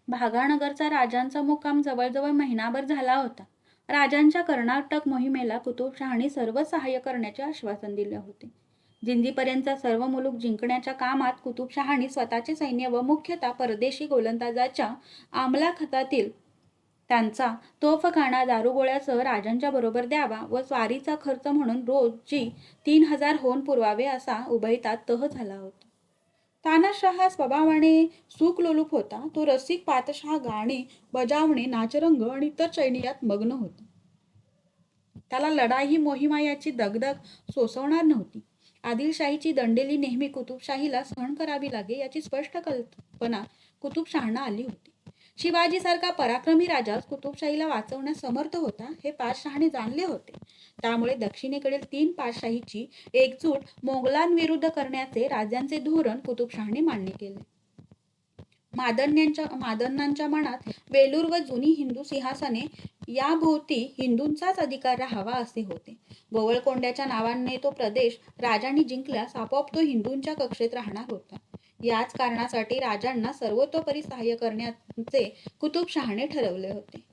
भागानगरचा राजांचा मुक्काम जवळजवळ महिनाभर झाला होता. राजांच्या कर्नाटक मोहिमेला कुतुबशहाने सर्व सहाय्य करण्याचे आश्वासन दिले होते. जिंजीपर्यंतचा सर्व मुलूक जिंकण्याच्या कामात कुतुबशहाने स्वतःचे सैन्य व मुख्यतः परदेशी गोलंदाजाच्या अंमलाखात्यातील त्यांचा तोफखाना दारुगोळ्यासह राजांच्या बरोबर द्यावा व स्वारीचा खर्च म्हणून रोजी 3,000 होऊन पुरवावे असा उभयतात तह झाला होता. तानाशहा स्वभावाने सुखलोलूप होता. तो रसिक पातशाह गाणे बजावणे, नाचरंग आणि इतर चैनियात मग्न होता. त्याला लढाई मोहिमा याची दगदग सोसवणार नव्हती. आदिलशाहीची दंडेली नेहमी कुतुबशाहीला सहन करावी लागे याची स्पष्ट कल्पना कुतुबशहांना आली होती. शिवाजीसारखा पराक्रमी राजाच कुतुबशाहीला वाचवण्यास समर्थ होता हे पातशहाने जाणले होते. त्यामुळे दक्षिणेकडील 3 पातशाहीची एकजूट मोगलांविरुद्ध करण्याचे राजांचे धोरण कुतुबशहाने मान्य केले. मादन्यांच्या मनात वेलूर व जुनी हिंदू सिंहासने याभोवती हिंदूंचाच अधिकार राहावा असे होते. गोवळकोंड्याच्या नावाने तो प्रदेश राजांनी जिंकल्यास आपोआप तो हिंदूंच्या कक्षेत राहणार होता. याच कारणासाठी राजांना सर्वतोपरी सहाय्य करण्याचे कुतुबशहाने ठरवले होते.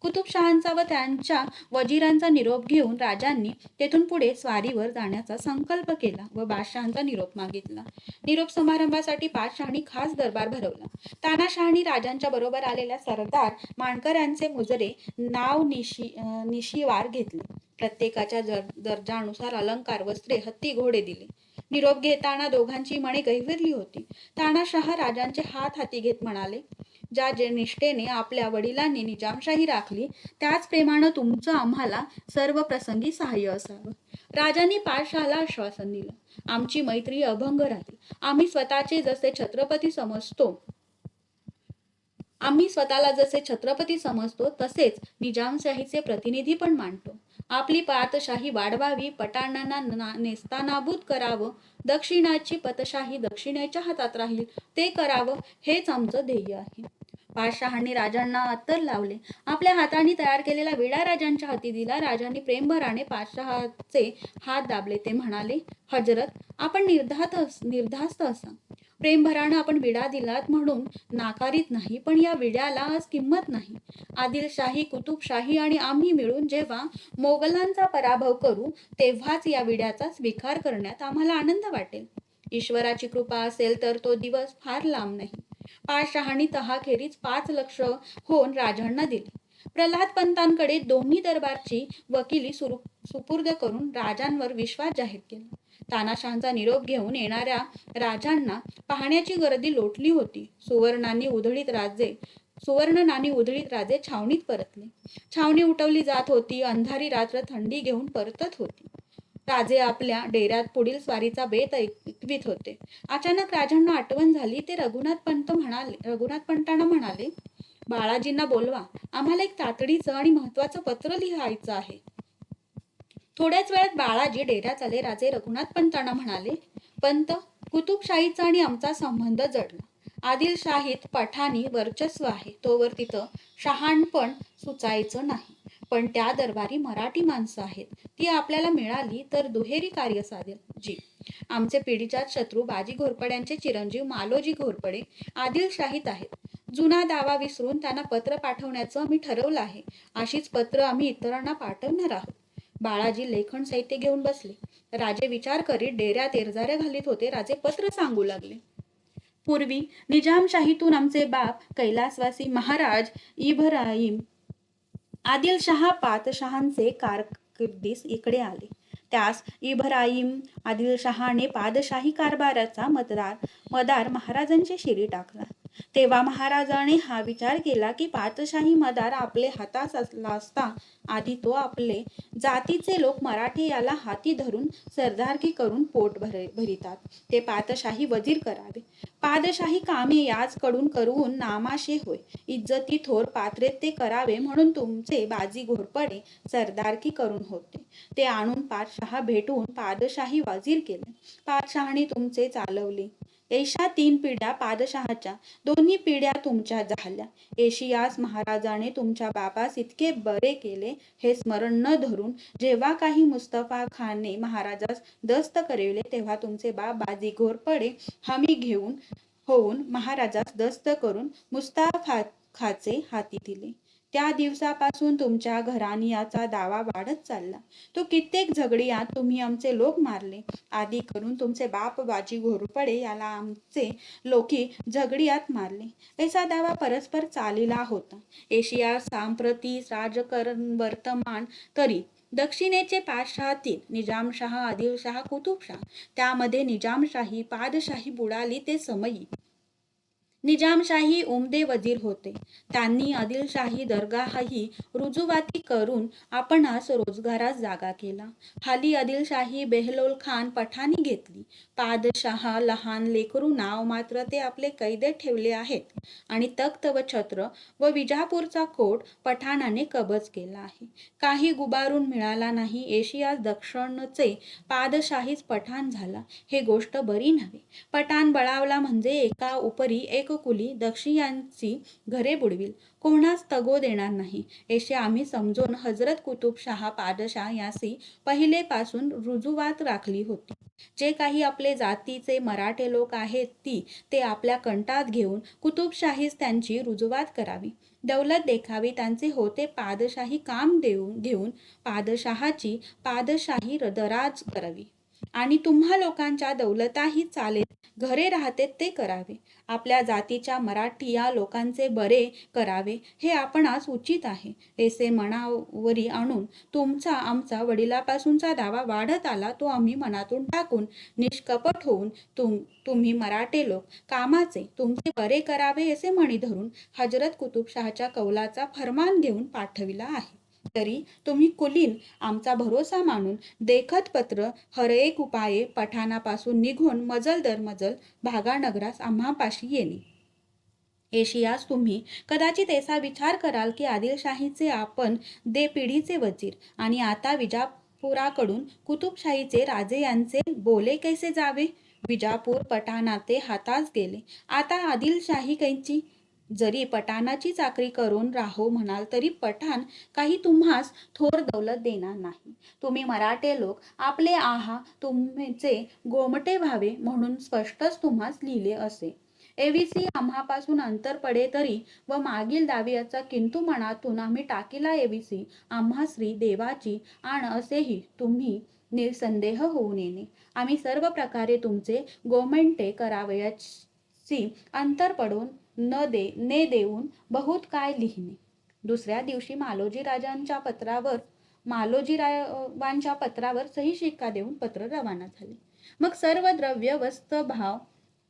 कुतुबशहांचा व त्यांच्या वजिरांचा निरोप घेऊन राजांनी तेथून पुढे स्वारीवर जाण्याचा संकल्प केला व बादशहांचा निरोप मागितला. निरोप समारंभासाठी पातशहांनी खास दरबार भरवला. तानाशहांनी राजांच्या बरोबर आलेल्या सरदार माणकऱ्यांचे मुजरे नाव निशिवार घेतले. प्रत्येकाच्या दर्जानुसार अलंकार, वस्त्रे, हत्ती, घोडे दिले. निरोप घेताना दोघांची मने गहिवरली होती. तानाशहा राजांचे हात हाती घेत म्हणाले, ज्या निष्ठेने आपल्या वडिलांनी निजामशाही राखली त्याच प्रेमानं तुमचं आम्हाला सर्व प्रसंगी सहाय्य असावं. राजांनी पातशहाला आश्वासन दिलं, आमची मैत्री अभंग राहील. आम्ही स्वतःला जसे छत्रपती समजतो तसेच निजामशाहीचे प्रतिनिधी पण मानतो. आपली पातशाही वाढवावी, पठाणांना नेस्तानाबूत करावं, दक्षिणाची पतशाही दक्षिणेच्या हातात राहील ते करावं हेच आमचं ध्येय आहे. पातशहांनी राजांना अत्तर लावले. आपल्या हातांनी तयार केलेला विडा राजांच्या हाती दिला. राजांनी प्रेमभराने पातशहाचे हात दाबले. ते म्हणाले, हजरत, आपण निर्धास्त असा. प्रेमभरानं आपण विडा दिलात म्हणून नाकारीत नाही, पण या विड्याला आज किंमत नाही. आदिलशाही, कुतुबशाही आणि आम्ही मिळून जेव्हा मोगलांचा पराभव करू तेव्हाच या विड्याचा स्वीकार करण्यात आम्हाला आनंद वाटेल. ईश्वराची कृपा असेल तर तो दिवस फार लांब नाही. पातशहांनी तहाखेरीज 5 लक्ष होऊन राजांना दिले. प्रल्हाद पंतांकडे दोन्ही दरबारची वकिली सुपूर्द करून राजांवर विश्वास जाहीर केला. तानाशहांचा निरोप घेऊन येणाऱ्या राजांना पाहण्याची गर्दी लोटली होती. सुवर्ण नाणी उधळीत राजे छावणीत परतले. छावणी उठवली जात होती. अंधारी रात्र थंडी घेऊन परतत होती. राजे आपल्या डेऱ्यात पुढील स्वारीचा बेत ऐकवीत होते. अचानक राजांना आठवण झाली. ते रघुनाथ पंतांना म्हणाले, बाळाजींना बोलवा, आम्हाला एक तातडीचं आणि महत्वाचं पत्र लिहायचं आहे. थोड्याच वेळात बाळाजी डेऱ्यात आले. राजे रघुनाथ पंतांना म्हणाले, पंत, कुतुबशाहीचा आणि आमचा संबंध जडला. आदिलशाहीत पठाणी वर्चस्व आहे, तोवर तिथं शहाणपण सुचायचं नाही. पण त्या दरबारी मराठी माणसं आहेत. ती आपल्याला मिळाली तर दुहेरी कार्य साधेल. जी आमचे पिढीजात शत्रू बाजी घोरपड्यांचे चिरंजीव मालोजी घोरपडे आदिलशाहीत आहेत. जुना दावा विसरून त्यांना पत्र पाठवण्याचं आम्ही ठरवलं आहे. अशीच पत्र आम्ही इतरांना पाठवणार आहोत. बाळाजी लेखन साहित्य घेऊन बसले. राजे विचार करीत डेऱ्यात एरझाऱ्या घालीत होते. राजे पत्र सांगू लागले, पूर्वी निजामशाहीतून आमचे बाप कैलासवासी महाराज इब्राहिम आदिलशहा पातशहांचे कारकिर्दीस इकडे आले. त्यास इब्राहिम आदिलशहाने पादशाही कारभाराचा मदार महाराजांच्या शिरी टाकला. तेव्हा महाराजाने हा विचार केला की पातशाही मदार आपले हातात असता आधी तो आपले जातीचे लोक मराठे याला हाती धरून सरदारकी करून पोट भरितात. ते पातशाही वजीर करावे. पादशाही कामे याचकडून करून नामाशे होय. इज्जती थोर पात्रेत ते करावे म्हणून तुमचे बाजी घोरपडे सरदारकी करून होते. ते आणून पातशहा भेटून पादशाही वजीर केले. पातशहाने तुमचे चालवले. ऐशा 3 पिढ्या पादशहाच्या, 2 पिढ्या तुमच्या झाल्या. एशियास महाराजाने तुमच्या बापास इतके बरे केले हे स्मरण न धरून जेव्हा काही मुस्तफा खानने महाराजास दस्त करविले तेव्हा तुमचे बाप बाजी घोरपडे हमी होऊन महाराजास दस्त करून मुस्तफा हक्काचे हाती दिले. त्या दिवसापासून तुमच्या घराण्याचा दावा वाढत चालला. तो कित्येक झगडियात तुम्ही आमचे लोक मारले. आदी करून तुमचे बाप बाजी घोरपडे याला आमचे लोकी झगडियात मारले. ऐसा दावा परस्पर चालिला होता. एशिया सांप्रती राजकारण वर्तमान तरी दक्षिणेचे पातशाहातील निजामशाह, आदिलशाह, कुतुबशाह, त्यामध्ये निजामशाही पादशाही बुडाली ते समयी. निजामशाही उमदे वजीर होते. त्यांनी आदिलशाही दरगाहही रुजुवाती करून आपणास रोजगारास जागा केला. हाली आदिलशाही बेहलोल खान पठाणी घेतली. पादशाह लहान लेकरू नाव मात्र ते आपले कैदेत ठेवले आहेत आणि तख्त व छत्र व विजापूरचा कोट पठाणाने कबज केला आहे. काही गुबारून मिळाला नाही. एशियास दक्षिणचे पादशाहीच पठाण झाला हे गोष्ट बरी नव्हे. पठाण बळावला म्हणजे एका उपरी एक कुली दक्षियांची घरे बुडविल. कोणास तगो देणार नाही. असे आम्ही समजून हजरत कुतुबशाह पादशाह यासी पहिलेपासून रुजुवात राखली होती. जे काही आपले जातीचे मराठे लोक आहेत ते आपल्या कंटात घेऊन कुतुबशाहीस त्यांची रुजुवात करावी. दौलत देखावी. त्यांचे होते पादशाही काम घेऊन पादशाहाची पादशाही दराज करावी आणि तुम्हा लोकांच्या दौलताही चालेल घरे राहते ते करावे. आपल्या जातीच्या मराठी या लोकांचे बरे करावे हे आपणास उचित आहे. ऐसे मनावरी आणून तुमचा आमचा वडिलापासूनचा दावा वाढत आला तो आम्ही मनातून टाकून निष्कपट होऊन तुम्ही मराठे लोक कामाचे तुमचे बरे करावे असे म्हणी धरून हजरत कुतुबशाहच्या कौलाचा फरमान घेऊन पाठविला आहे. तरी तुम्ही कुलीन आमचा भरोसा मानून देखत पत्र हर एक उपाये पठाणापासून निघून मजल दर मजल भागानगरास आम्हापाशी येणे. एशियास तुम्ही कदाचित ऐसा विचार कराल की आदिलशाहीचे आपण दे पिढीचे वजीर आणि आता विजापुराकडून कुतुबशाहीचे राजे यांचे बोले कैसे जावे. विजापूर पठाणाते हातास गेले. आता आदिलशाही कैची. जरी पठाणाची चाकरी करून राहो म्हणाल तरी पठाण काही तुम्हास थोर दौलत देणार नाही. तुम्ही मराठे लोक आपले आहा तुमचे गोमटे व्हावे म्हणून स्पष्टच तुम्हास लिहिले असे. एविसी आम्हापासून अंतर पडे तरी व मागील दाव्याचा किंतु मनातून आम्ही टाकीला एविसी आम्हा श्री देवाची आण असेही तुम्ही निसंदेह होऊन येणे. आम्ही सर्व प्रकारे तुमचे गोमेंटे करावयाची अंतर पडून ने देऊन बहुत काय लिहिणे. दुसऱ्या दिवशी मालोजीरावांच्या पत्रावर सही शिक्का देऊन पत्र रवाना झाले. मग सर्व द्रव्य वस्त्र भाव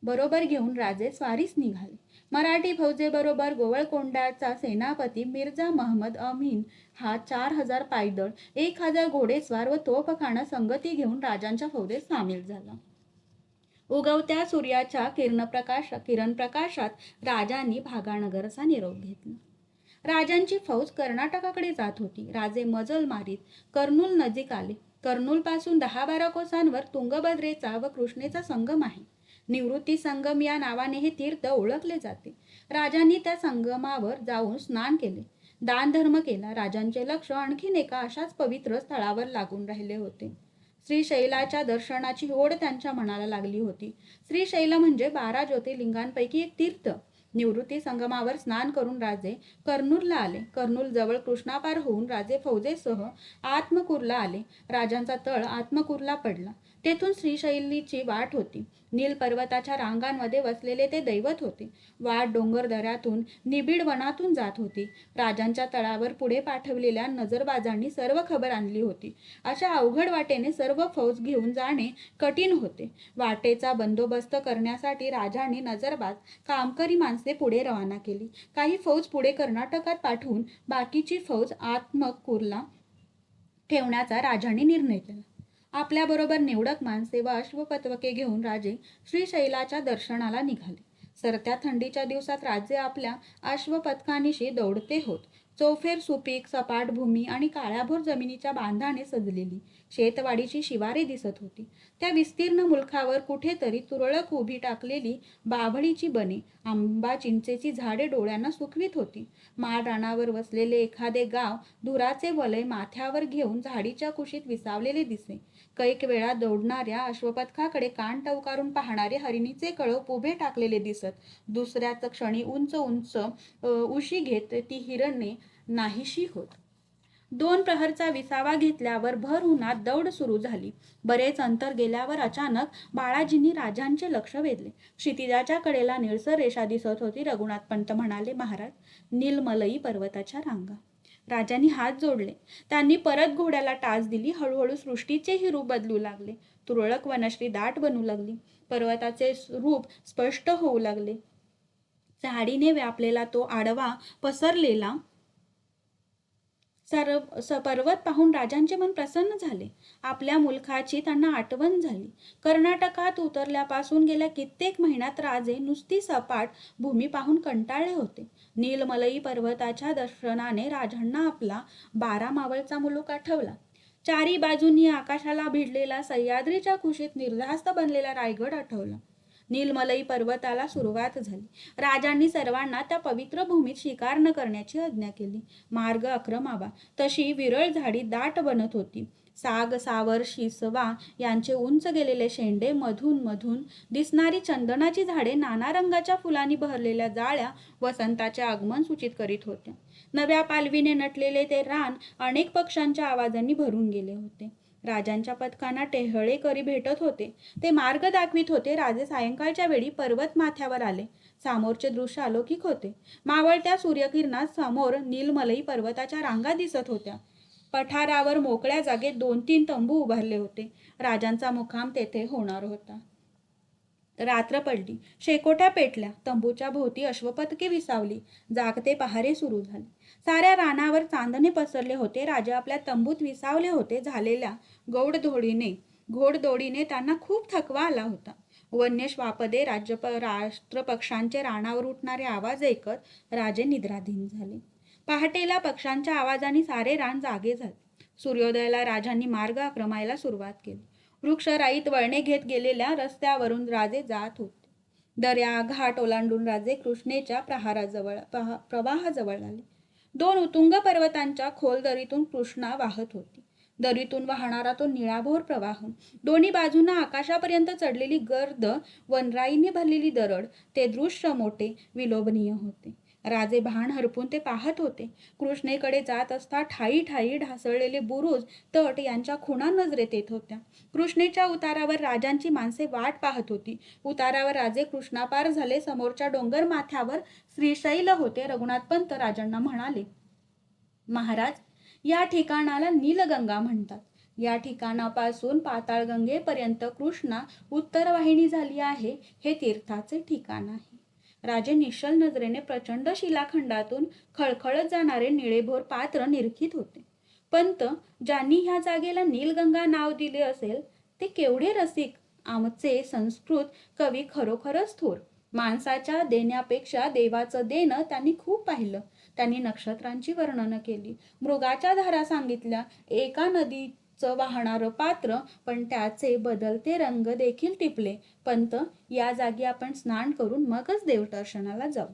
बरोबर घेऊन राजे स्वारीस निघाले. मराठी फौजेबरोबर गोवळकोंड्याचा सेनापती मिर्झा महमद अमीन हा 4000 पायदळ 1000 घोडेस्वार व तोफखाना संगती घेऊन राजांच्या फौजेत सामील झाला. उगवत्या सूर्याच्या किरणप्रकाशात राजांनी भागानगरचा निरोप घेतला. राजांची फौज कर्नाटकाकडे जात होती. राजे मजल मारीत कर्नूल नजीक आले. कर्नूल पासून 10-12 कोसांवर तुंगभद्रेचा व कृष्णेचा संगम आहे. निवृत्ती संगम या नावाने हे तीर्थ ओळखले जाते. राजांनी त्या संगमावर जाऊन स्नान केले, दानधर्म केला. राजांचे लक्ष आणखीन एका अशाच पवित्र स्थळावर लागून राहिले होते. श्रीशैलाच्या दर्शनाची ओढ त्यांच्या मनाला लागली होती. श्रीशैल म्हणजे 12 ज्योतिर्लिंगांपैकी एक तीर्थ. निवृत्ती संगमावर स्नान करून राजे कर्नूलला आले. कर्नूल जवळ कृष्णापार होऊन राजे फौजेसह आत्मकूरला आले. राजांचा तळ आत्मकूरला पडला. तेथून श्रीशैलीची वाट होती. नील पर्वताच्या रांगांमध्ये वसलेले ते दैवत होते. वाट डोंगरदऱ्यातून निबिड वनातून जात होती. राजांच्या तळावर पुढे पाठवलेल्या नजरबाजांनी सर्व खबर आणली होती. अशा अवघड वाटेने सर्व फौज घेऊन जाणे कठीण होते. वाटेचा बंदोबस्त करण्यासाठी राजांनी नजरबाज कामकरी माणसे पुढे रवाना केली. काही फौज पुढे कर्नाटकात पाठवून बाकीची फौज आत्मकूरला ठेवण्याचा राजांनी निर्णय केला. आपल्याबरोबर निवडक माणसे व अश्वपत्वके घेऊन राजे श्रीशैलाच्या दर्शनाला निघाले. सरत्या थंडीच्या दिवसात राजे आपल्या अश्वपथकानिशी दौडते होत. चौफेर सुपीक सपाट भूमी आणि काळ्याभोर जमिनीच्या बांधाने सजलेली शेतवाडीची शिवारे दिसत होती. त्या विस्तीर्ण मुलखावर कुठेतरी तुरळक उभी टाकलेली बाभळीची बने, आंबा चिंचेची झाडे डोळ्यांना सुखवीत होती. माळ रानावर वसलेले एखादे गाव धुराचे वलय माथ्यावर घेऊन झाडीच्या कुशीत विसावलेले दिसे. कैक वेळा दौडणाऱ्या अश्वपथकाकडे कान टवकारून पाहणारे हरिणीचे कळप उभे टाकलेले दिसत. दुसऱ्याच क्षणी उंच उंच उशी घेत ती हिरणे नाहीशी होत. 2 प्रहरचा विसावा घेतल्यावर भर उन्हात दौड सुरू झाली. बरेच अंतर गेल्यावर अचानक बाळाजींनी राजांचे लक्ष वेधले. क्षितिजाच्या कडेला निळसर रेषा दिसत होती. रघुनाथ पंत म्हणाले, महाराज, नीलमलई पर्वताच्या रांगा. राजांनी हात जोडले. त्यांनी परत घोड्याला टाच दिली. हळूहळू सृष्टीचेही रूप बदलू लागले. तुरळक वनश्री दाट बनू लागली. पर्वताचे रूप स्पष्ट होऊ लागले. झाडीने व्यापलेला तो आडवा पसरलेला पर्वत पाहून राजांचे मन प्रसन्न झाले. आपल्या मुलखाची त्यांना आठवण झाली. कर्नाटकात उतरल्यापासून गेल्या कित्येक महिन्यात राजे नुसती सपाट भूमी पाहून कंटाळले होते. नीलमलई पर्वताच्या दर्शनाने राजांना आपला 12 मावळचा मुलूक आठवला. चारी बाजूंनी आकाशाला भिडलेला सह्याद्रीच्या कुशीत निर्धास्त बनलेला रायगड आठवला. नीलमलई पर्वताला सुरुवात झाली. राजांनी सर्वांना त्या पवित्र भूमीत शिकार न करण्याची आज्ञा केली. मार्ग अक्रमावा तशी विरळ झाडी दाट बनत होती. साग, सावर, शिसवा यांचे उंच गेलेले शेंडे, मधून मधून दिसणारी चंदनाची झाडे नाना रंगाच्या फुलांनी बहरलेल्या जाळ्या वसंताचे आगमन सूचित करीत होत्या. नव्या पालवीने नटलेले ते रान अनेक पक्ष्यांच्या आवाजांनी भरून गेले होते. राजांच्या पथकांना टेहळेकरी भेटत होते. ते मार्ग दाखवित होते. राजे सायंकाळच्या वेळी पर्वत माथ्यावर आले. समोरचे दृश्य अलौकिक होते. मावळत्या सूर्यकिरणात समोर नीलमलई पर्वताच्या रांगा दिसत होत्या. पठारावर मोकळ्या जागेत 2-3 तंबू उभारले होते. राजांचा मुक्काम तेथे होणार होता. रात्र पडली. शेकोट्या पेटल्या. तंबूच्या भोवती अश्वपथके विसावली. जागते पहारे सुरू झाले. साऱ्या रानावर चांदणे पसरले होते. राजे आपल्या तंबूत विसावले होते. झालेल्या घोडदौडीने त्यांना खूप थकवा आला होता. वन्य श्वापदे, राष्ट्रपक्षांचे रानावर उठणारे आवाज ऐकत राजे निद्राधीन झाले. पहाटेला पक्ष्यांच्या आवाजाने सारे रान जागे झाले. सूर्योदयाला राजांनी मार्ग आक्रमायला सुरुवात केली. वृक्षराईत वळणे घेत गेलेल्या रस्त्यावरून राजे जात होते. दर्या घाट ओलांडून राजे कृष्णेच्या प्रवाहाजवळ आले. 2 उतुंग पर्वतांच्या खोल दरीतून कृष्णा वाहत होती. दरीतून वाहणारा तो निळाभोर प्रवाह, दोन्ही बाजूंना आकाशापर्यंत चढलेली गर्द वनराईने भरलेली दरड, ते दृश्य मोठे विलोभनीय होते. राजे भान हरपून ते पाहत होते. कृष्णेकडे जात असता ठायी ठायी ढासळलेले बुरुज, तट यांच्या खुणा नजरेत येत होत्या. कृष्णेच्या उतारावर राजांची माणसे वाट पाहत होती. उतारावर राजे कृष्णापार झाले. समोरच्या डोंगर माथ्यावर श्रीशैल होते. रघुनाथ पंत राजांना म्हणाले, महाराज, या ठिकाणाला नीलगंगा म्हणतात. या ठिकाणापासून पाताळगंगेपर्यंत कृष्णा उत्तरवाहिनी झाली आहे. हे तीर्थाचे ठिकाण आहे. राजे निश्चल नजरेने प्रचंड शिलाखंडातून खळखळत जाणारे निळेभोर पात्र निरखित होते. पंत, ज्यांनी ह्या जागेला नीलगंगा नाव दिले असेल ते केवढे रसिक. आमचे संस्कृत कवी खरोखरच थोर. माणसाच्या देण्यापेक्षा देवाचं देणं त्यांनी खूप पाहिलं. त्यांनी नक्षत्रांची वर्णनं केली, मृगाच्या धारा सांगितल्या, एका नदीचं वाहणारं पात्र, पण त्याचे बदलते रंग देखील टिपले. पंत, या जागी आपण स्नान करून मगच देवदर्शनाला जाऊ.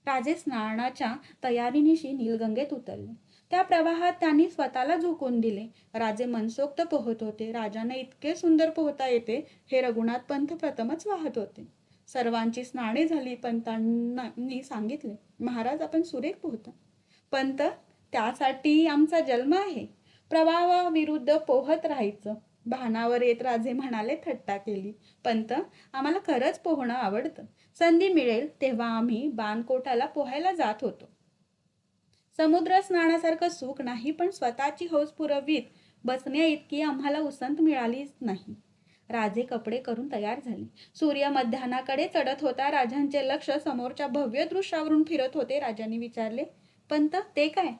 राजे स्नानाच्या तयारीनिशी नीलगंगेत उतरले. त्या प्रवाहात त्यांनी स्वतःला झोकून दिले. राजे मनसोक्त पोहत होते. राजांना इतके सुंदर पोहता येते हे रघुनाथ पंत प्रथमच वाहत होते. सर्वांची स्नाने झाली. पंतांनी सांगितले, महाराज, आपण सुरेख पोहता. पंत, त्यासाठी आमचा जन्म आहे. प्रवाहाविरुद्ध पोहत राहायचं. भानावर येत राजे म्हणाले, थट्टा केली. पंत, आम्हाला खरंच पोहणं आवडतं. संधी मिळेल तेव्हा आम्ही बाणकोटाला पोहायला जात होतो. समुद्र स्नानासारखं सुख नाही, पण स्वतःची हौस पुरवीत बसण्या इतकी आम्हाला उसंत मिळालीच नाही. राजे कपडे करून तयार झाले. सूर्य मध्यान्हाकडे चढत होता. राजांचे लक्ष समोरच्या भव्य दृश्यावरून फिरत होते. राजांनी विचारले, पंत, ते काय?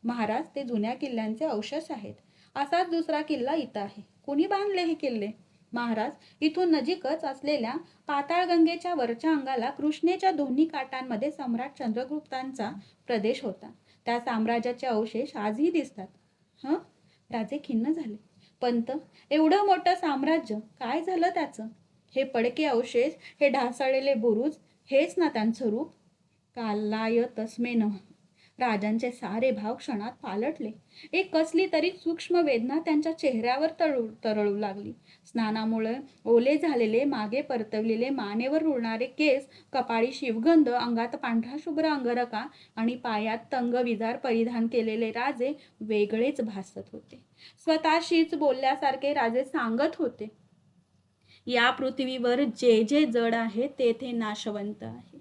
महाराज, ते जुन्या किल्ल्यांचे अवशेष आहेत. असाच दुसरा किल्ला इथं आहे. कुणी बांधले हे किल्ले? महाराज, इथून नजीकच असलेल्या पाताळगंगेच्या वरच्या अंगाला कृष्णेच्या दोन्ही काठांमध्ये सम्राट चंद्रगुप्तांचा प्रदेश होता. त्या साम्राज्याचे अवशेष आजही दिसतात. राजे खिन्न झाले. पंत, एवढं मोठं साम्राज्य काय झालं त्याचं? हे पडके अवशेष, हे ढासळलेले बुरुज, हेच ना त्यांचं रूप? कालाय तस्मे नमः. राजांचे सारे भाव क्षणात पालटले. एक कसली तरी सूक्ष्म वेदना त्यांच्या चेहऱ्यावर तरळू लागली. स्नानामुळे ओले झालेले, मागे परतवलेले, मानेवर रुळणारे केस, कपाळी शिवगंध, अंगात पांढरा शुभ्र अंगरखा आणि पायात तंगविजार परिधान केलेले राजे वेगळेच भासत होते. स्वतःशीच बोलल्यासारखे राजे सांगत होते, या पृथ्वीवर जे जे जड आहे तेथे नाशवंत आहे.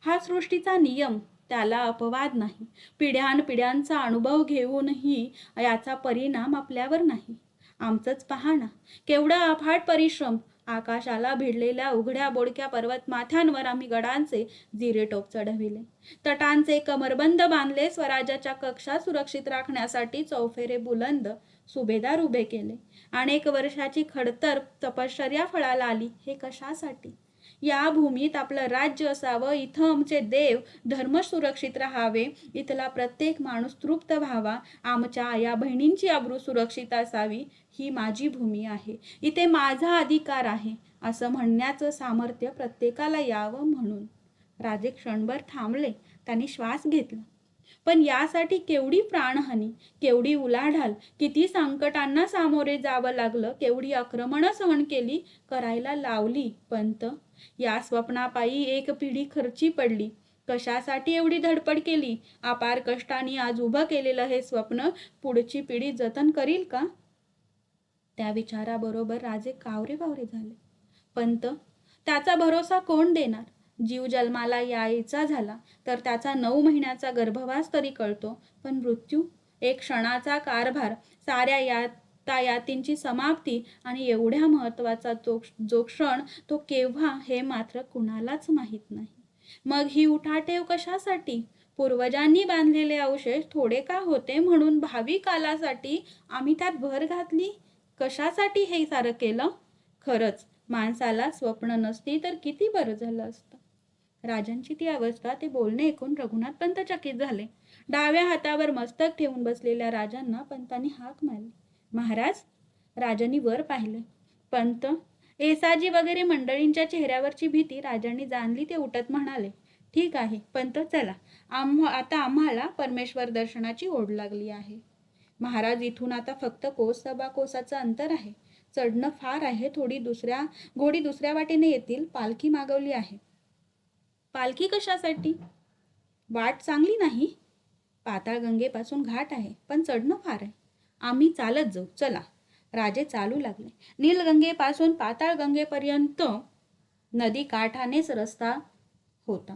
हा सृष्टीचा नियम, त्याला अपवाद नाही. पिढ्यानपिढ्यांचा अनुभव घेऊनही याचा परिणाम आपल्यावर नाही. आमचंच पहा ना, केवढा अफाट परिश्रम. आकाशाला भिडलेल्या उघड्या बोडक्या पर्वतमाथ्यांवर आम्ही गडांचे जिरेटोप चढविले, तटांचे कमरबंद बांधले, स्वराज्याच्या कक्षा सुरक्षित राखण्यासाठी चौफेरे बुलंद सुभेदार उभे केले. अनेक वर्षाची खडतर तपश्चर्या फळाला आली. हे कशासाठी? या भूमीत आपलं राज्य असावं, इथं आमचे देव धर्म सुरक्षित राहावे, इथला प्रत्येक माणूस तृप्त व्हावा, आमच्या आया बहिणींची अब्रू सुरक्षित असावी. ही माझी भूमी आहे, इथे माझा अधिकार आहे, असं म्हणण्याचं सामर्थ्य प्रत्येकाला यावं म्हणून. राजे क्षणभर थांबले. त्यांनी श्वास घेतला. पण यासाठी केवढी प्राणहानी, केवढी उलाढाल, किती संकटांना सामोरे जावं लागलं, केवढी आक्रमणं सहन केली, करायला लावली. पंत, या स्वप्नापायी एक पिढी खर्ची पडली. कशासाठी एवढी धडपड केली? अपार कष्टाने आज उभं केलेलं हे स्वप्न पुढची पिढी जतन करील का? त्या विचाराबरोबर राजे कावरे झाले. पंत, त्याचा भरोसा कोण देणार? जीव जन्माला यायचा झाला तर त्याचा 9 महिन्याचा गर्भवास तरी कळतो, पण मृत्यू एक क्षणाचा कारभार, साऱ्या यातायातींची समाप्ती, आणि एवढ्या महत्वाचा जो क्षण, तो केव्हा हे मात्र कुणालाच माहीत नाही. मग ही उठाठेव कशासाठी? पूर्वजांनी बांधलेले अवशेष थोडे का होते म्हणून भावी कालासाठी आम्ही त्यात भर घातली? कशासाठी हे सारं केलं? खरंच माणसाला स्वप्न नसती तर किती बरं झालं असतं. राजांची ती अवस्था, ते बोलणे ऐकून रघुनाथ पंत चकित झाले. डाव्या हातावर मस्तक ठेवून बसलेल्या राजांना पंतांनी हाक मारली. महाराज. राजांनी वर पाहिले. पंत, येसाजी वगैरे मंडळींच्या चेहऱ्यावरची भीती राजांनी जाणली. ते उठत म्हणाले, ठीक आहे पंत, चला, आता आम्हाला परमेश्वर दर्शनाची ओढ लागली आहे. महाराज, इथून आता फक्त कोस सभा कोसाचं अंतर आहे. चढणं फार आहे. घोडी दुसऱ्या वाटेने येतील. पालखी मागवली आहे. पालखी कशासाठी? वाट चांगली नाही. पाताळगंगेपासून घाट आहे, पण चढणं फार आहे. आम्ही चालत जाऊ, चला. राजे चालू लागले. नीलगंगेपासून पाताळगंगेपर्यंत नदी काठानेच रस्ता होता.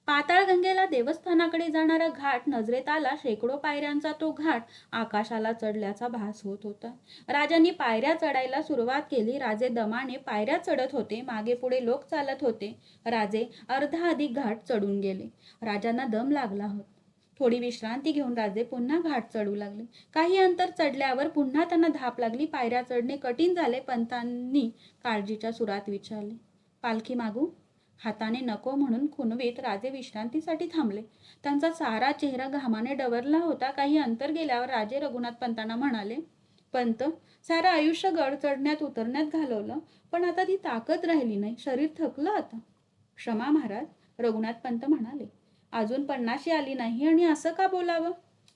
पाताळगंगेला देवस्थानाकडे जाणारा घाट नजरेत आला. शेकडो पायऱ्यांचा तो घाट आकाशाला चढल्याचा भास होत होता. राजांनी पायऱ्या चढायला सुरुवात केली. राजे दमाने पायऱ्या चढत होते. मागे पुढे लोक चालत होते. राजे अर्धा अधिक घाट चढून गेले. राजांना दम लागला होता. थोडी विश्रांती घेऊन राजे पुन्हा घाट चढू लागले. काही अंतर चढल्यावर पुन्हा त्यांना धाप लागली. पायऱ्या चढणे कठीण झाले. पंतांनी काळजीच्या सुरात विचारले, पालखी मागू? हाताने नको म्हणून खुणवीत राजे विश्रांतीसाठी थांबले. त्यांचा सारा चेहरा घामाने डवरला होता. काही अंतर गेल्यावर राजे रघुनाथ पंतांना म्हणाले, पंत, सारं आयुष्य गड चढण्यात उतरण्यात घालवलं, पण आता ती ताकद राहिली नाही. शरीर थकलं आता. क्षमा महाराज. रघुनाथ पंत म्हणाले, अजून 50शी आली नाही आणि असं का बोलावं?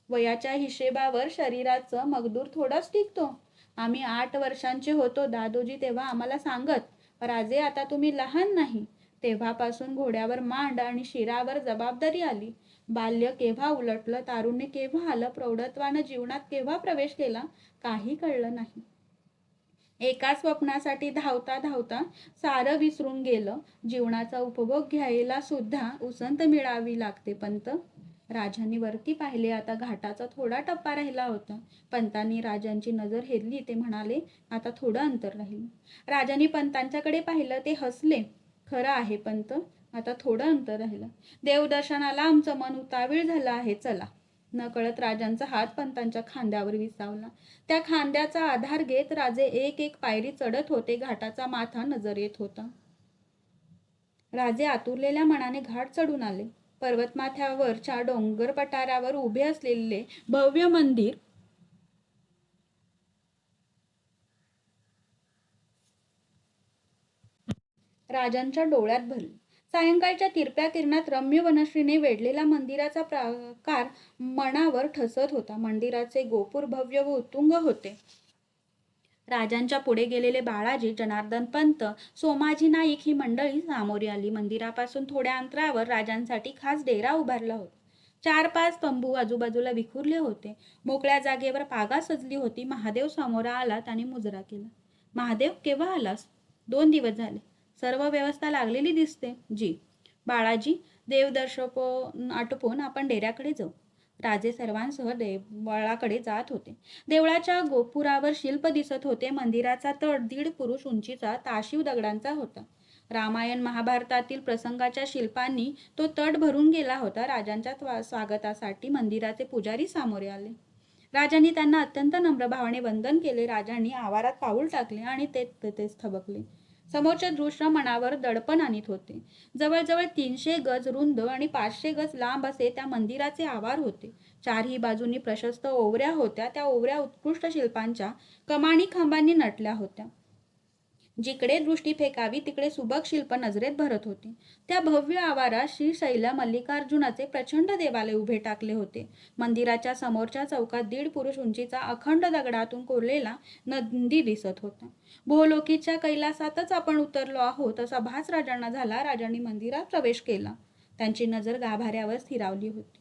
वयाच्या हिशेबावर शरीराचं मगदूर थोडाच टिकतो. आम्ही 8 वर्षांचे होतो दादोजी तेव्हा आम्हाला सांगत, राजे आता तुम्ही लहान नाही. तेव्हापासून घोड्यावर मांड आणि शिरावर जबाबदारी आली. बाल्य केव्हा उलटलं, तारुण्य केव्हा आलं, प्रौढत्वानं जीवनात केव्हा प्रवेश केला, काही कळलं नाही. एका स्वप्नासाठी धावता धावता सारं विसरून गेलं. जीवनाचा उपभोग घ्यायला सुद्धा उसंत मिळावी लागते पंत. राजांनी वरती पाहिले. आता घाटाचा थोडा टप्पा राहिला होता. पंतांनी राजांची नजर हेरली. ते म्हणाले, आता थोडं अंतर राहिलं. राजांनी पंतांच्याकडे पाहिलं. ते हसले. खरं आहे पंत, आता थोडं अंतर राहिलं. देवदर्शनाला आमचं मन उतावीळ झालं आहे, चला. नकळत राजांचा हात पंतांच्या खांद्यावर विसावला. त्या खांद्याचा आधार घेत राजे एक एक पायरी चढत होते. घाटाचा माथा नजर येत होता. राजे आतुरलेल्या मनाने घाट चढून आले. पर्वतमाथ्यावरच्या डोंगर पठारावर उभे असलेले भव्य मंदिर राजांच्या डोळ्यात भरली. सायंकाळच्या तिरप्या किरणात रम्य वनश्रीने वेढलेला मंदिराचा प्राकार मनावर ठसत होता. मंदिराचे गोपूर भव्य व उत्तुंग होते. राजांच्या पुढे गेलेले बाळाजी, जनार्दन पंत, सोमाजी नाईक ही मंडळी सामोरी आली. मंदिरापासून थोड्या अंतरावर राजांसाठी खास डेरा उभारला होता. 4-5 तंबू आजूबाजूला विखुरले होते. मोकळ्या जागेवर पागा सजली होती. महादेव समोर आला. त्याने मुजरा केला. महादेव, केव्हा आलास? 2 दिवस झाले. सर्व व्यवस्था लागलेली दिसते. जी. बाळाजी, देवदर्शन आटोपून आपण डेऱ्याकडे जाऊ. राजे सर्वांसह देवळाकडे जात होते. देवळाच्या गोपुरावर शिल्प दिसत होते. मंदिराचा तट 1.5 पुरुष उंचीचा ताशीव दगडांचा होता. रामायण महाभारतातील प्रसंगाच्या शिल्पांनी तो तट भरून गेला होता. राजांच्या स्वागतासाठी मंदिराचे पुजारी सामोरे आले. राजांनी त्यांना अत्यंत नम्र भावाने वंदन केले. राजांनी आवारात पाऊल टाकले आणि ते तेथेच थबकले. समोरचे दृश्य मनावर दडपण आणीत होते. जवळजवळ 300 गज रुंद आणि 500 गज लांब असे त्या मंदिराचे आवार होते. चारही बाजूंनी प्रशस्त ओवऱ्या होत्या. त्या ओवऱ्या उत्कृष्ट शिल्पांच्या कमानी खांबांनी नटल्या होत्या. जिकडे दृष्टी फेकावी तिकडे सुबक शिल्प नजरेत भरत होते. त्या भव्य आवारात श्रीशैल मल्लिकार्जुनाचे प्रचंड देवालय उभे टाकले होते. मंदिराच्या समोरच्या चौकात 1.5 पुरुष उंचीचा अखंड दगडातून कोरलेला नंदी दिसत होता. भूलोकीच्या कैलासातच आपण उतरलो आहोत असा भास राजांना झाला. राजांनी मंदिरात प्रवेश केला. त्यांची नजर गाभाऱ्यावर स्थिरावली होती.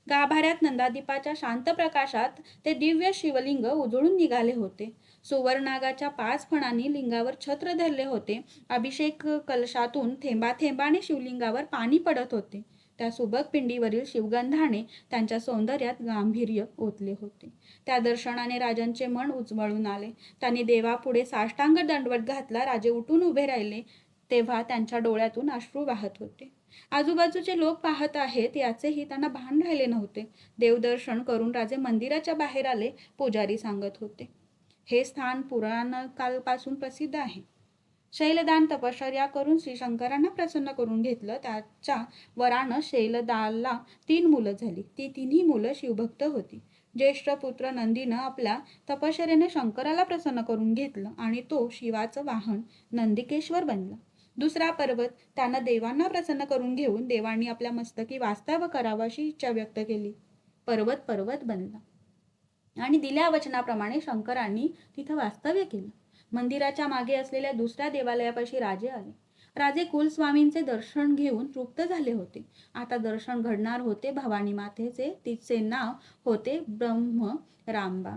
गाभाऱ्यात नंदादीपाच्या शांत प्रकाशात ते दिव्य शिवलिंग उजळून निघाले होते. सुवर्णागाच्या 5 फणांनी लिंगावर छत्र धरले होते. अभिषेक कलशातून थेंबाथेंबाने शिवलिंगावर पाणी पडत होते. त्या सुबक पिंडीवरील शिवगंधाने त्यांच्या सौंदर्यात गांभीर्य ओतले होते. त्या दर्शनाने राजांचे मन उजळून आले. त्यांनी देवापुढे साष्टांग दंडवत घातला. राजे उठून उभे राहिले तेव्हा त्यांच्या डोळ्यातून अश्रू वाहत होते. आजूबाजूचे लोक पाहत आहेत याचेही त्यांना भान राहिले नव्हते. देवदर्शन करून राजे मंदिराच्या बाहेर आले. पुजारी सांगत होते, हे स्थान पुराणकाळपासून प्रसिद्ध आहे. शैलदान तपश्चर्या करून श्री शंकरांना प्रसन्न करून घेतलं. त्याच्या वरानं शैलदाला 3 मुलं झाली. ती 3ही मुलं शिवभक्त होती. ज्येष्ठ पुत्र नंदीनं आपल्या तपश्चर्येने शंकराला प्रसन्न करून घेतलं आणि तो शिवाचं वाहन नंदिकेश्वर बनला. दुसरा पर्वत त्यानं देवांना प्रसन्न करून घेऊन देवांनी आपल्या मस्तकी वास्तव्य करावं अशी इच्छा व्यक्त केली. पर्वत बनला आणि दिल्या वचनाप्रमाणे शंकरांनी तिथं वास्तव्य केलं. मंदिराच्या मागे असलेल्या दुसऱ्या देवालयापाशी राजे आले. राजे कुलस्वामींचे दर्शन घेऊन तृप्त झाले होते. आता दर्शन घडणार होते भवानी मातेचे. तिचे नाव होते ब्रह्मरांबा.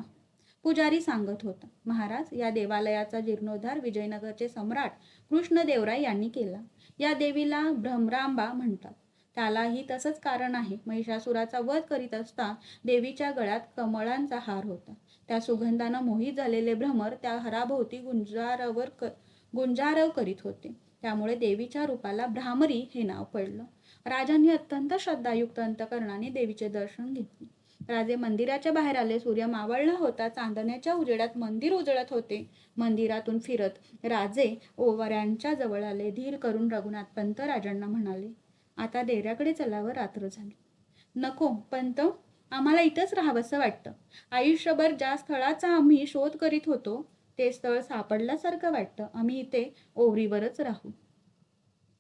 पुजारी सांगत होता, महाराज, या देवालयाचा जीर्णोद्धार विजयनगरचे सम्राट कृष्णदेवराय यांनी केला. या देवीला भ्रमरांबा म्हणतात. त्यालाही तसंच कारण आहे. महिषासुराचा वध करीत असता देवीच्या गळ्यात कमळांचा हार होता. त्या सुगंधानं मोहित झालेले भ्रमर त्या हाराभोवती गुंजारव करीत होते. त्यामुळे देवीच्या रूपाला भ्रामरी हे नाव पडलं. राजांनी अत्यंत श्रद्धायुक्त अंतकरणाने देवीचे दर्शन घेतले. राजे मंदिराच्या बाहेर आले. सूर्य मावळला होता. चांदण्याच्या उजेडात मंदिर उजळत होते. मंदिरातून फिरत राजे ओवऱ्यांच्या जवळ आले. धीर करून रघुनाथ पंत राजांना म्हणाले, आता डेऱ्याकडे चलावं, रात्र झाली. नको पंत, आम्हाला इथंच राहावंसं वाटतं. आयुष्यभर ज्या स्थळाचा आम्ही शोध करीत होतो ते स्थळ सापडल्यासारखं वाटतं. आम्ही इथे ओवरीवरच राहू.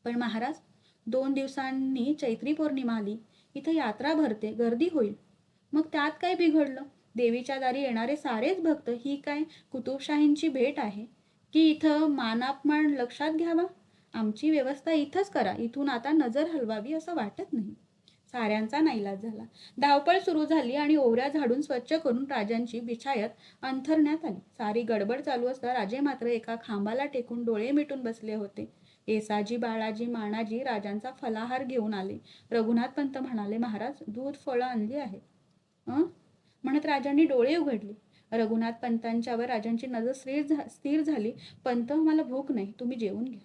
पण महाराज, 2 दिवसांनी चैत्री पौर्णिमा आली. इथं यात्रा भरते, गर्दी होईल. मग त्यात काय बिघडलं? देवीच्या दारी येणारे सारेच भक्त. ही काय कुतुबशाहींची भेट आहे की इथं मानापमान लक्षात घ्यावा? आमची व्यवस्था इथंच करा. इथून आता नजर हलवावी असं वाटत नाही. साऱ्यांचा नाईलाज झाला. धावपळ सुरू झाली आणि ओवऱ्या झाडून स्वच्छ करून राजांची बिछायत अंथरण्यात आली. सारी गडबड चालू असता राजे मात्र एका खांबाला टेकून डोळे मिटून बसले होते. येसाजी, बाळाजी, मानाजी राजांचा फलाहार घेऊन आले. रघुनाथ पंत म्हणाले, महाराज, दूध फळं आणली आहेत. म्हणत राजांनी डोळे उघडले. रघुनाथ पंतांच्यावर राजांची नजर स्थिर झाली. पंत, मला भूक नाही, तुम्ही जेवून घ्या.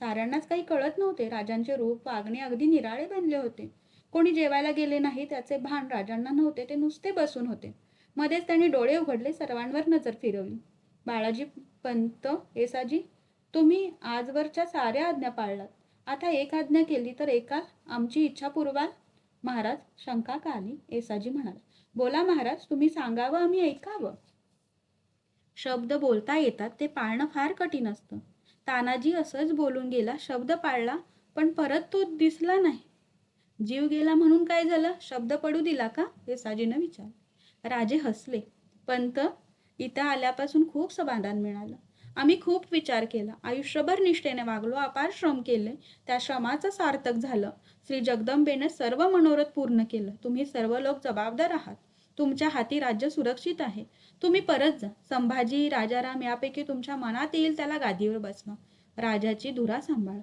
साऱ्यांनाच काही कळत नव्हते. राजांचे रूप वागणे अगदी निराळे बनले होते. कोणी जेवायला गेले नाही त्याचे भान राजांना नव्हते. ते नुसते बसून होते. मध्येच त्यांनी डोळे उघडले. सर्वांवर नजर फिरवली. बाळाजी, पंत, येसाजी, तुम्ही आजवरच्या साऱ्या आज्ञा पाळलात. आता एक आज्ञा केली तर एकाल, आमची इच्छा पुरवाल? महाराज, शंका का आली? येसाजी म्हणाला, बोला महाराज, तुम्ही सांगावं, आम्ही ऐकावं. शब्द बोलता येतात, ते पाळणं फार कठीण असतं. तानाजी असंच बोलून गेला, शब्द पाळला, पण परत तो दिसला नाही. जीव गेला म्हणून काय झालं, शब्द पडू दिला का, येसाजीनं विचारलं. राजे हसले. पंत, इथं आल्यापासून खूप समाधान मिळालं. आम्ही खूप विचार केला, आयुष्यभर निष्ठेने वागलो, अपार श्रम केले, त्या श्रमाचं सार्थक झालं. श्री जगदंबेने सर्व मनोरथ पूर्ण केलं. तुम्ही सर्व लोक जबाबदार आहात. तुमच्या हाती राज्य सुरक्षित आहे. तुम्ही परत जा. संभाजी, राजाराम यापैकी तुमच्या मनात येईल त्याला गादीवर बसवा. राजाची धुरा सांभाळा.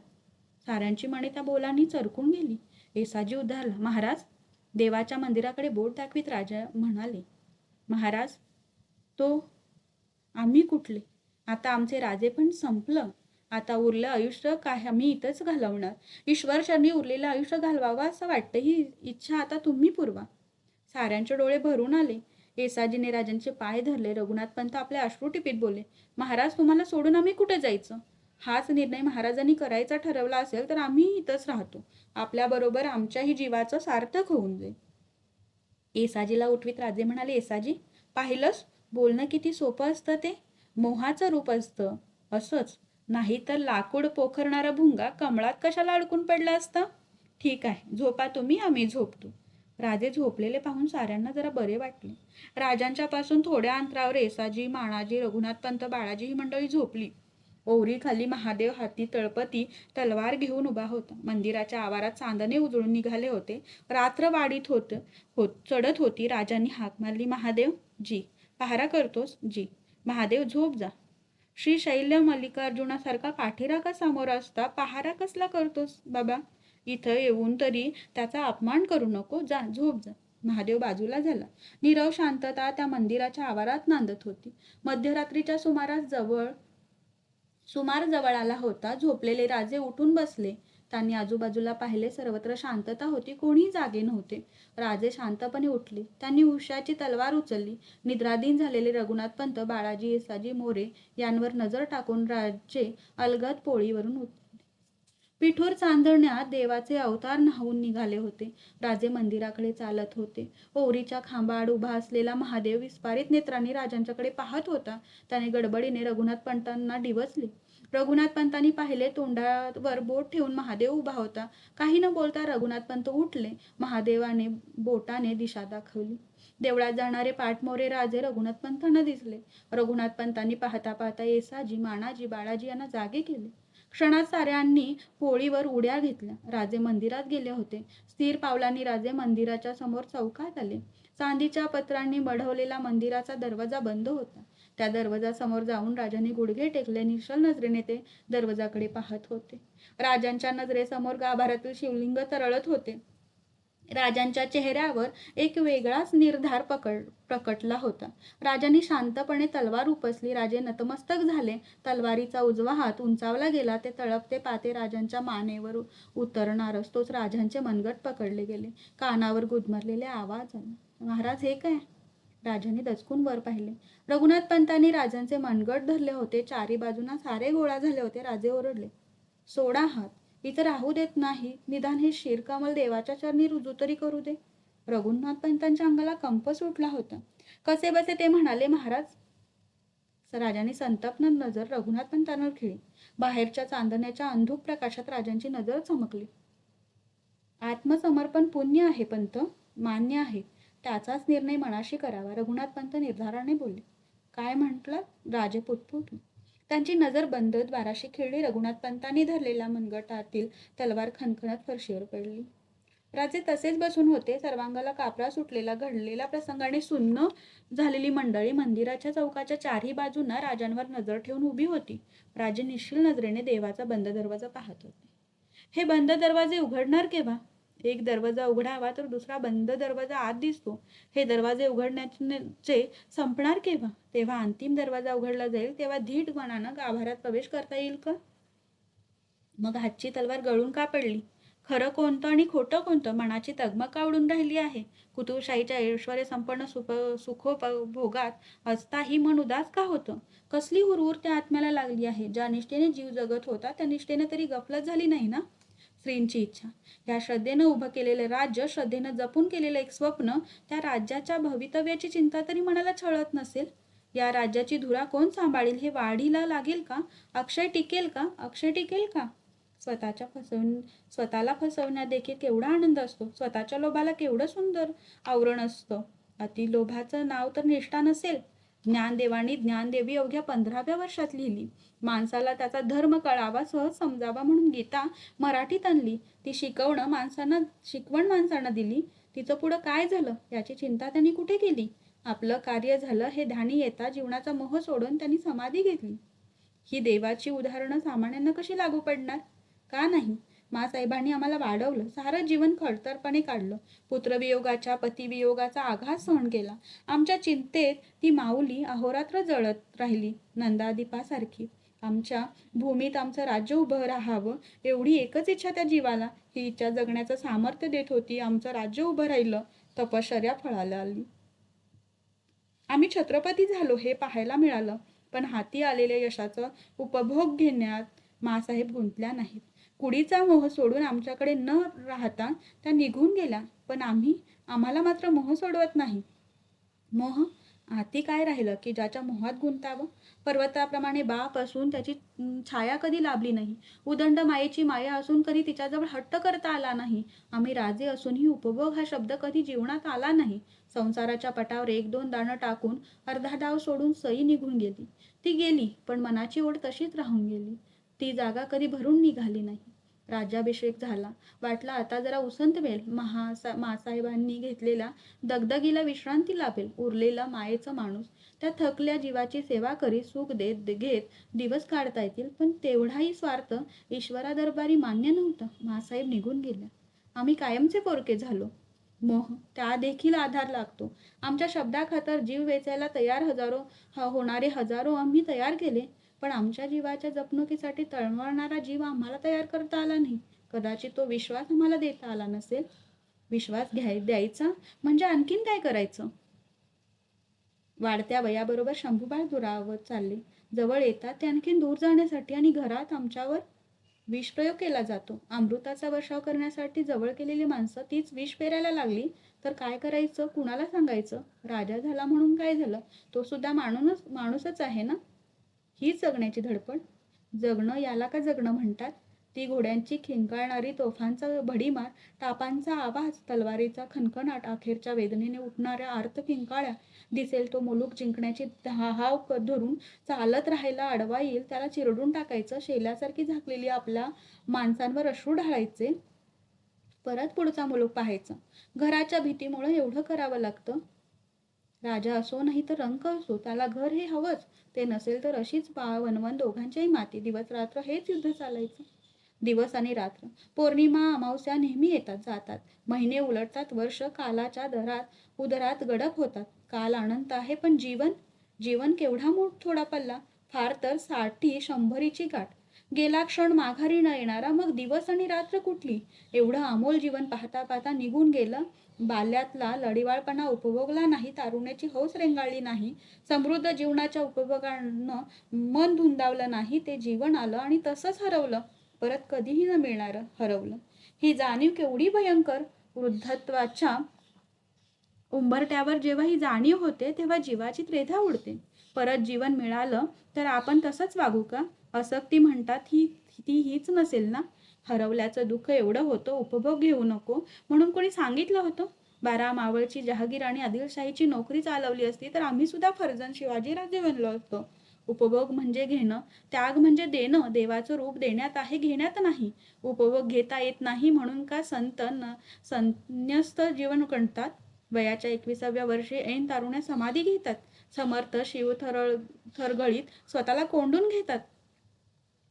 साऱ्यांची मने त्या बोलांनी चरकून गेली. येसाजी उद्धारला. महाराज, देवाच्या मंदिराकडे बोट दाखवीत राजा म्हणाले, महाराज, तो आम्ही कुठले? आता आमचे राजे पण संपलं. आता उरलं आयुष्य काय आम्ही इथंच घालवणार. ईश्वरचरणी उरलेलं आयुष्य घालवावं असं वाटतं. ही इच्छा आता तुम्ही पुरवा. साऱ्यांचे डोळे भरून आले. येसाजीने राजांचे पाय धरले. रघुनाथ पंत आपल्या अश्रू टिपीत बोलले, महाराज, तुम्हाला सोडून आम्ही कुठे जायचं? हाच निर्णय महाराजांनी करायचा ठरवला असेल तर आम्ही इथंच राहतो. आपल्याबरोबर आमच्याही जीवाचं सार्थक होऊन जाईल. येसाजीला उठवीत राजे म्हणाले, येसाजी, पाहिलंस, बोलणं किती सोपं असतं ते. मोहाचं रूप असतं. असंच नाही तर लाकूड पोखरणारा भुंगा कमळात कशाला अडकून पडला असता. ठीक आहे, झोपा तुम्ही, आम्ही झोपतो. राजे झोपलेले पाहून साऱ्यांना जरा बरे वाटले. राजांच्या पासून थोड्या अंतरावर येसाजी, मानाजी, रघुनाथ पंत, बाळाजी ही मंडळी झोपली. ओवरी खाली महादेव हाती तळपती तलवार घेऊन उभा होता. मंदिराच्या आवारात चांदणे उजळून निघाले होते. रात्र वाढीत चढत होती. राजांनी हाक मारली, महादेव. जी. पहारा करतोस? जी. महादेव, झोप जा. श्री शैल्य मल्लिकार्जुनासारखा पाठीराखा समोर असता पहारा कसला करतोस बाबा? इथं येऊन तरी त्याचा अपमान करू नको. जा, झोप जा. महादेव बाजूला झाला. नीरव शांतता त्या मंदिराच्या आवारात नांदत होती. मध्यरात्रीच्या सुमार जवळ आला होता. झोपलेले राजे उठून बसले. त्यांनी आजूबाजूला पाहिले. सर्वत्र शांतता होती. कोणीही जागे नव्हते. राजे शांतपणे उठले. त्यांनी उश्याची तलवार उचलली. निद्राधीन झालेले रघुनाथ पंत, बाळाजी, येसाजी, मोरे यांवर नजर टाकून राजे अलगद पोळीवरून उठले. पिठोर चांदण्यात देवाचे अवतार न्हावून निघाले होते. राजे मंदिराकडे चालत होते. ओवरीच्या खांबाआड उभा असलेला महादेव विस्फारित नेत्रांनी राजांच्याकडे पाहत होता. त्याने गडबडीने रघुनाथ पंतांना डिवचले. रघुनाथ पंतांनी पाहिले. तोंडावर बोट ठेवून महादेव उभा होता. काही न बोलता रघुनाथ पंत उठले. महादेवाने बोटाने दिशा दाखवली. देवळात जाणारे पाठमोरे राजे रघुनाथ पंतांना दिसले. रघुनाथ पंतांनी पाहता पाहता येसाजी, मानाजी, बाळाजी यांना जागे केले. क्षणात साऱ्यांनी पोळीवर उड्या घेतल्या. राजे मंदिरात गेले होते. स्थिर पावलांनी राजे मंदिराच्या समोर चौकात आले. चांदीच्या पत्रांनी मढवलेला मंदिराचा दरवाजा बंद होता. त्या दरवाजासमोर जाऊन राजांनी गुडघे टेकले. निश्चल नजरेने ते दरवाजाकडे पाहत होते. राजांच्या नजरेसमोर गाभाऱ्यातील शिवलिंग तरळत होते. राजांच्या चेहऱ्यावर एक वेगळाच निर्धार प्रकटला होता. राजांनी शांतपणे तलवार उपसली. राजे नतमस्तक झाले. तलवारीचा उजवा हात उंचावला गेला. ते तळपते पाते राजांच्या मानेवर उतरणारच तोच राजांचे मनगट पकडले गेले. कानावर गुदमरलेले आवाज आला, महाराज, हे काय? राजांनी दचकून वर पाहिले. रघुनाथ पंतांनी राजांचे मनगट धरले होते. चारी बाजूंना सारे गोळा झाले होते. राजे ओरडले, सोडा हात. इथं राहू देत नाही. निदान हे शिरकमल देवाच्या चरणी रुजू तरी करू दे. रघुनाथ पंतांच्या अंगाला कंप सुटला होता. कसे बसे ते म्हणाले, महाराज. राजांनी संतप्त नजर रघुनाथ पंतांवर खेळली. बाहेरच्या चांदण्याच्या अंधुक प्रकाशात राजांची नजर चमकली. आत्मसमर्पण पुण्य आहे पंत, मान्य आहे. त्याचाच निर्णय मनाशी करावा. रघुनाथ पंत निर्धाराने बोलले. काय म्हटलं? राजे पुटपुटले. त्यांची नजर बंद द्वाराशी खेळली. रघुनाथ पंतांनी धरलेल्या मनगटातील तलवार खणखणत फरशीवर पडली. राजे तसेच बसून होते. सर्वांगाला कापरा सुटलेला. घडलेल्या प्रसंगाने सुन्न झालेली मंडळी मंदिराच्या चौकाच्या चारही बाजूंना राजांवर नजर ठेवून उभी होती. राजे निश्चल नजरेने देवाचा बंद दरवाजा पाहत होते. हे बंद दरवाजे उघडणार केव्हा? एक दरवाजा उघडावा तर दुसरा बंद दरवाजा आत दिसतो. हे दरवाजे उघडण्याचे संपणार केव्हा? तेव्हा अंतिम दरवाजा उघडला जाईल. तेव्हा धीट मनानं गाभाऱ्यात प्रवेश करता येईल का? मग हातची तलवार गळून का पडली? खरं कोणतं आणि खोटं कोणतं? मनाची तगमग का उडून राहिली आहे? कुतुबशाहीच्या ऐश्वर्य संपन्न सुखोपभोगात असताही मन उदास का होतं? कसली हुरहुर त्या आत्म्याला लागली आहे? ज्या निष्ठेने जीव जगत होता त्या निष्ठेने तरी गफलत झाली नाही ना? स्त्रींची इच्छा, या श्रद्धेनं उभं केलेलं राज्य, श्रद्धेनं जपून केलेलं एक स्वप्न, त्या राज्याच्या भवितव्याची चिंता तरी मनाला छळत नसेल? या राज्याची धुरा कोण सांभाळेल? हे वाढीला लागेल का? अक्षय टिकेल का? अक्षय टिकेल का? स्वतःला फसवण्यात देखील केवढा आनंद असतो. स्वतःच्या लोभाला केवढं सुंदर आवरण असतं. अति लोभाचं नाव तर निष्ठा नसेल. ज्ञानदेवानी ज्ञानदेवी अवघ्या 15व्या वर्षात लिहिली. माणसाला त्याचा धर्म कळावा, सहज समजावा म्हणून गीता मराठीत आणली. ती शिकवण माणसांना दिली. तिचं पुढं काय झालं याची चिंता त्यांनी कुठे केली? आपलं कार्य झालं हे ध्यानी येता जीवनाचा मोह सोडून त्यांनी समाधी घेतली. ही देवाची उदाहरणं सामान्यांना कशी लागू पडणार? का नाही? मासाहेबांनी आम्हाला वाढवलं, सारं जीवन खडतरपणे काढलं. पुत्रवियोगाच्या पतिवियोगाचा आघात सहन केला. आमच्या चिंतेत ती माऊली अहोरात्र जळत राहिली, नंदादीपासारखी. आमच्या भूमीत आमचं राज्य उभं राहावं एवढी एकच इच्छा त्या जीवाला. ही इच्छा जगण्याचं सामर्थ्य देत होती. आमचं राज्य उभं राहिलं, तपश्चर्या फळाला आली. आम्ही छत्रपती झालो हे पाहायला मिळालं, पण हाती आलेल्या यशाचा उपभोग घेण्यात मासाहेब गुंतल्या नाहीत. कुडीचा मोह सोडून आमच्याकडे न राहता त्या निघून गेल्या. पण आम्हाला मात्र मोह सोडवत नाही. मोह हाती काय राहिलं की ज्याच्या मोहात गुंतावं? पर्वताप्रमाणे बाप असून त्याची छाया कधी लाभली नाही. उदंड मायेची माया असून कधी तिच्याजवळ हट्ट करता आला नाही. आम्ही राजे असूनही उपभोग हा शब्द कधी जीवनात आला नाही. संसाराच्या पटावर 1-2 दाणं टाकून अर्धा डाव सोडून सई निघून गेली. ती गेली, पण मनाची ओढ तशीच राहून गेली. ती जागा कधी भरून निघाली नाही. राज्याभिषेक झाला. वाटलं आता जरा उसंत मिळेल. मासाहेबांनी घेतलेल्या दगदगीला विश्रांती लाभेल. उरलेला मायेचा माणूस त्या थकल्या जीवाची सेवा करीत सुख देत घेत दिवस काढता येतील. पण तेवढाही स्वार्थ ईश्वरादरबारी मान्य नव्हता. मासाहेब निघून गेल्या. आम्ही कायमचे पोरके झालो. मोह त्या देखील आधार लागतो. आमच्या शब्दाखातर जीव वेचायला तयार होणारे हजारो आम्ही तयार केले. पण आमच्या जीवाच्या जपणुकीसाठी तळमळणारा जीव आम्हाला तयार करता आला नाही. कदाचित तो विश्वास आम्हाला देता आला नसेल. विश्वास द्यायचा म्हणजे आणखीन काय करायचं? वाढत्या वयाबरोबर शंभूबाळ दुरावत चालले. जवळ येतात ते आणखीन दूर जाण्यासाठी आणि घरात आमच्यावर विषप्रयोग केला जातो. अमृताचा वर्षाव करण्यासाठी जवळ केलेली माणसं तीच विष पेरायला लागली तर काय करायचं? कुणाला सांगायचं? राजा झाला म्हणून काय झालं? तो सुद्धा माणूसच आहे ना? हीच जगण्याची धडपड. जगणं याला का जगणं म्हणतात? ती घोड्यांची खिंकाळणारी तोफांचा भडीमार, टापांचा आवाज, तलवारीचा खणखणाट, अखेरच्या वेदनेने उठणाऱ्या आर्त किंकाळ्या. दिसेल तो मुलूक जिंकण्याची हाव धरून चालत राहायला आडवा येईल त्याला चिरडून टाकायचं. शेल्यासारखी झाकलेली आपल्या माणसांवर अश्रू ढाळायचे. परत पुढचा मुलूक पाहायचा. घराच्या भीतीमुळे एवढं करावं लागतं. राजा असो नाही तर रंक असो, त्याला घर हे हवंच. ते नसेल तर अशीच वणवण दोघांच्याही माती. दिवस रात्र हेच युद्ध चालायचं. दिवस आणि रात्र, पौर्णिमा अमावस्या नेहमी येतात जातात. महिने उलटतात, वर्ष कालाच्या उदरात गडप होतात. काल अनंत आहे, पण जीवन केवढा थोडा पल्ला. फार तर 60-100ची गाठ. गेला क्षण माघारी न येणारा. मग दिवस आणि रात्र कुठली? एवढं अमोल जीवन पाहता पाहता निघून गेलं. बाल्यातला लढीवाळपणा उपभोगला नाही. तारुण्याची हौस रेंगाळली नाही. समृद्ध जीवनाच्या उपभोगानं मन धुंदावलं नाही. ते जीवन आलं आणि तसंच हरवलं. परत कधीही न मिळणारं हरवलं. ही जाणीव केवढी भयंकर! वृद्धत्वाच्या उंबरट्यावर जेव्हा ही जाणीव होते तेव्हा जीवाची त्रेधा उडते. परत जीवन मिळालं तर आपण तसंच वागू का? असक्ती म्हणतात ती हीच नसेल ना? हरवल्याचं दुःख एवढं होतं, उपभोग घेऊ नको म्हणून कोणी सांगितलं होतं? 12 मावळची जहागीर आणि आदिलशाहीची नोकरी चालवली असती तर आम्ही सुद्धा फर्जंद शिवाजीराजे बनलो असतो. उपभोग म्हणजे घेणं, त्याग म्हणजे देणं. देवाचं रूप देण्यात आहे, घेण्यात नाही. उपभोग घेता येत नाही म्हणून का संन्यस्त जीवन कंटतात? वयाच्या 21व्या वर्षी ऐन तारुण्या समाधी घेतात. समर्थ शिव थरगळीत स्वतःला कोंडून घेतात.